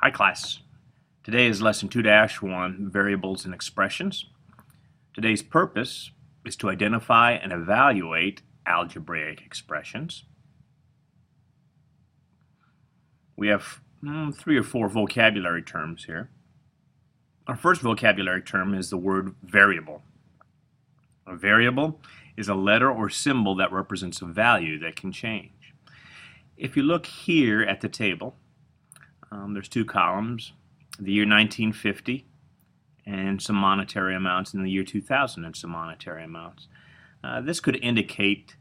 Hi class. Today is lesson 2-1, variables and expressions. Today's purpose is to identify and evaluate algebraic expressions. We have 3 or 4 vocabulary terms here. Our first vocabulary term is the word variable. A variable is a letter or symbol that represents a value that can change. If you look here at the table, there's 2 columns, the year 1950 and some monetary amounts, in the year 2000 and some monetary amounts. This could indicate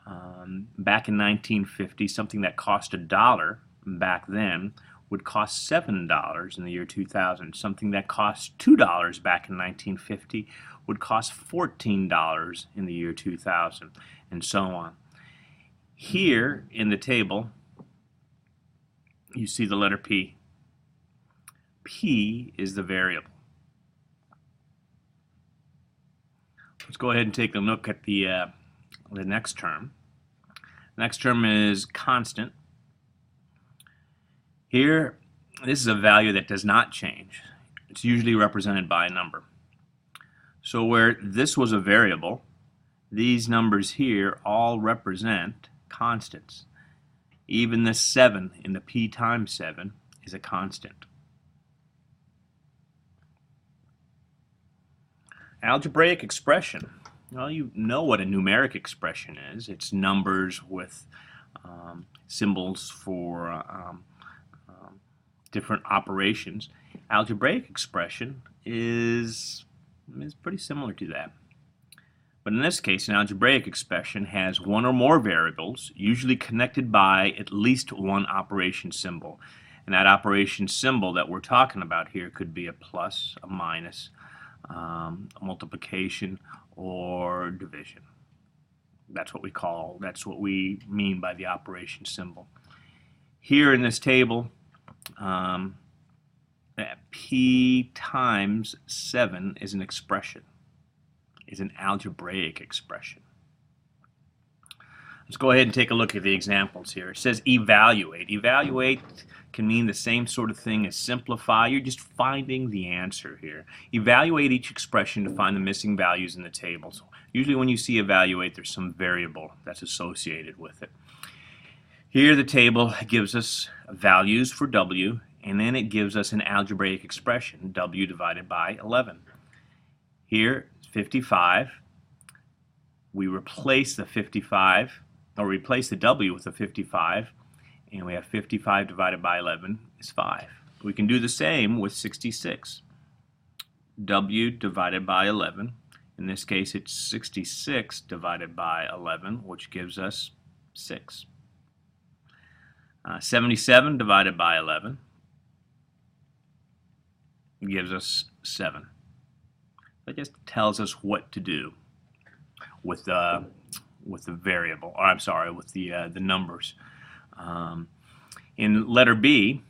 back in 1950 something that cost $1 back then would cost $7 in the year 2000. Something that cost $2 back in 1950 would cost $14 in the year 2000, and so on. Here in the table you see the letter P. P is the variable. Let's go ahead and take a look at the next term. The next term is constant. Here, this is a value that does not change. It's usually represented by a number. So where this was a variable, these numbers here all represent constants. Even the 7 in the P times 7 is a constant. Algebraic expression. Well, you know what a numeric expression is. It's numbers with symbols for different operations. Algebraic expression is pretty similar to that. But in this case, an algebraic expression has one or more variables, usually connected by at least one operation symbol. And that operation symbol that we're talking about here could be a plus, a minus, a multiplication, or division. That's what we mean by the operation symbol. Here in this table, P times 7 is an expression, is an algebraic expression. Let's go ahead and take a look at the examples here. It says evaluate. Evaluate can mean the same sort of thing as simplify. You're just finding the answer here. Evaluate each expression to find the missing values in the table. So usually when you see evaluate, there's some variable that's associated with it. Here the table gives us values for W, and then it gives us an algebraic expression, W divided by 11. Here, 55. We replace the 55, or replace the W with the 55, and we have 55 divided by 11 is 5. We can do the same with 66. W divided by 11. In this case, it's 66 divided by 11, which gives us 6. 77 divided by 11 gives us 7. It just tells us what to do with the variable, or I'm sorry, with the numbers. In letter B,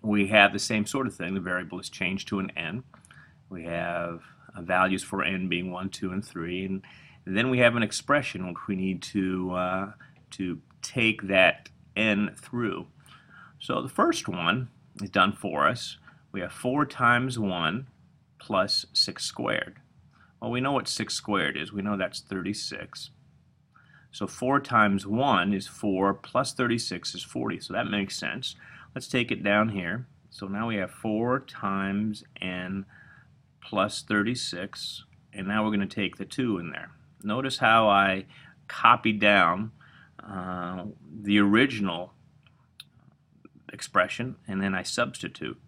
we have the same sort of thing. The variable is changed to an n. We have values for n being 1, 2, and 3, and then we have an expression which we need to take that n through. So the first one is done for us. We have 4 times 1 plus 6 squared. Well, we know what 6 squared is. We know that's 36. So 4 times 1 is 4 plus 36 is 40. So that makes sense. Let's take it down here. So now we have 4 times n plus 36, and now we're going to take the 2 in there. Notice how I copied down the original expression, and then I substitute.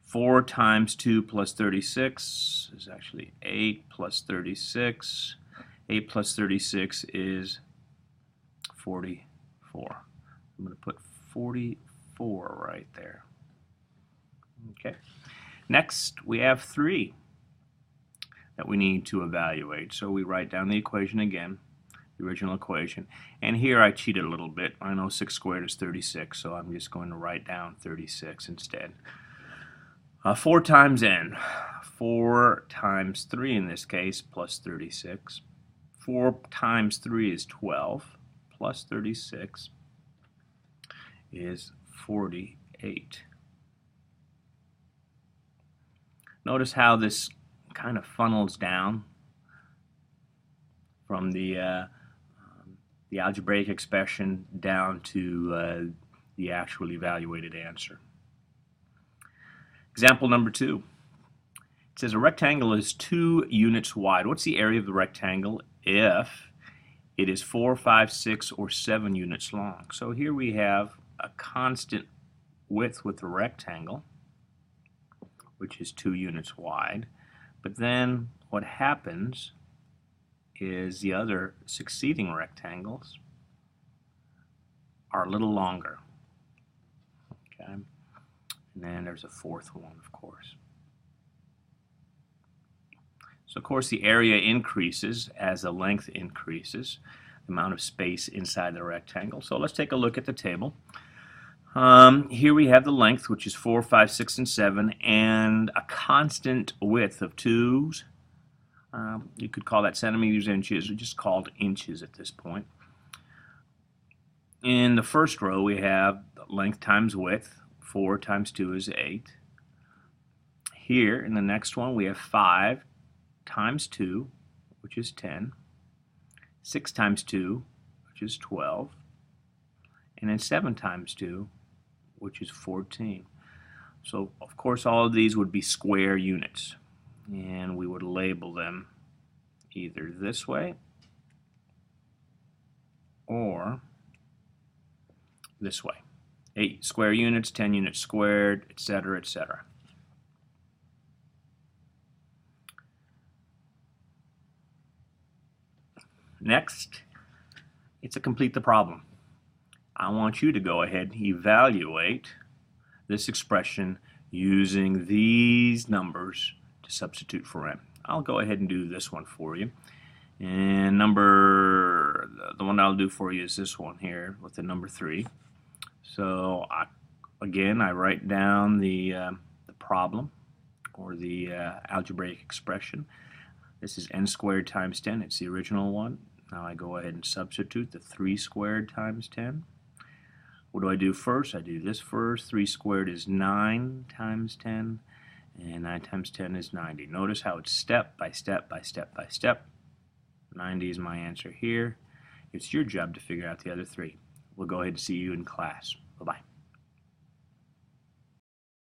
4 times 2 plus 36 is actually 8 plus 36. 8 plus 36 is 44. I'm going to put 44 right there. Okay. Next, we have 3 that we need to evaluate. So we write down the equation again, the original equation. And here I cheated a little bit. I know 6 squared is 36, so I'm just going to write down 36 instead. 4 times n. 4 times 3 in this case, plus 36. 4 times 3 is 12, plus 36. is 48. Notice how this kind of funnels down from the algebraic expression down to the actual evaluated answer. Example number 2. It says a rectangle is 2 units wide. What's the area of the rectangle if it is 4, 5, 6, or 7 units long? So here we have a constant width with the rectangle, which is 2 units wide. But then what happens is the other succeeding rectangles are a little longer. Okay? And then there's a fourth one, of course. So of course the area increases as the length increases, the amount of space inside the rectangle. So let's take a look at the table. Here we have the length, which is 4, 5, 6, and 7, and a constant width of 2s. You could call that centimeters, inches, or just called inches at this point. In the first row we have length times width. 4 times 2 is 8. Here in the next one we have 5 times 2, which is 10. 6 times 2, which is 12. And then 7 times 2, which is 14. So of course all of these would be square units, and we would label them either this way or this way. 8 square units, 10 units squared, etc., etc. Next, it's a complete the problem. I want you to go ahead and evaluate this expression using these numbers to substitute for n. I'll go ahead and do this one for you. And the one I'll do for you is this one here with the number 3. So again, I write down the problem, or the algebraic expression. This is n squared times 10. It's the original one. Now I go ahead and substitute the 3 squared times 10. What do I do first? I do this first. 3 squared is 9 times 10, and 9 times 10 is 90. Notice how it's step by step by step by step. 90 is my answer here. It's your job to figure out the other 3. We'll go ahead and see you in class. Bye-bye.